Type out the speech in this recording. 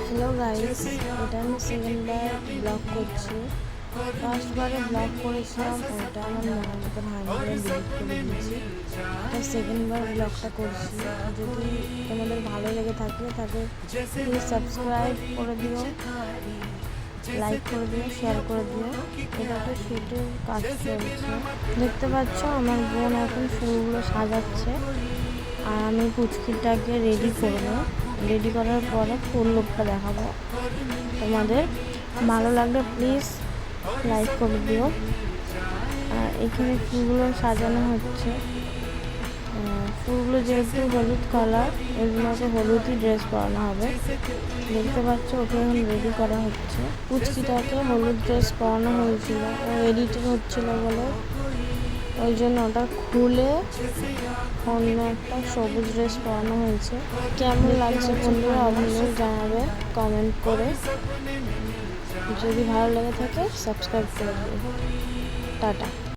Hello guys, এটা আমি সেকেন্ডবার blog করছি। ফার্স্টবারে ব্লগ করেছিলাম, ওটা আমার মনের মতন হয়নি বলে ডিলিট করে দিয়েছি। এটা সেকেন্ডবার ব্লগটা করছি। যদি তোমাদের ভালো লেগে থাকে তাহলে প্লিজ সাবস্ক্রাইব করে দিও, লাইক করে দিও, শেয়ার করে দিও। এটা একটা শুটের কাজ চলছে, দেখতে পাচ্ছ আমার বোন এখন ফুলগুলো সাজাচ্ছে আর আমি পুচকিটাকে রেডি করবো। রেডি করার পরে ফুল লুকটা দেখাবো। তোমাদের ভালো লাগলে প্লিজ লাইক করে দিও। আর এখানে ফুলগুলো সাজানো হচ্ছে। ফুলগুলো যেহেতু হলুদ কালার, এগুলোকে হলুদই ড্রেস পরানো হবে। দেখতে পাচ্ছ ওকে এখন রেডি করা হচ্ছে। পুচকিটাকে হলুদ ড্রেস পরানো হয়েছিল, ও এডিটিং হচ্ছিল বলে ওই জন্য ওটা খুলে অন্য একটা সবুজ ড্রেস পরানো হয়েছে। কেমন লাগছে বন্ধুরা অবশ্যই জানাবে কমেন্ট করে। যদি ভালো লেগে থাকে সাবস্ক্রাইব করে দিও। টাটা।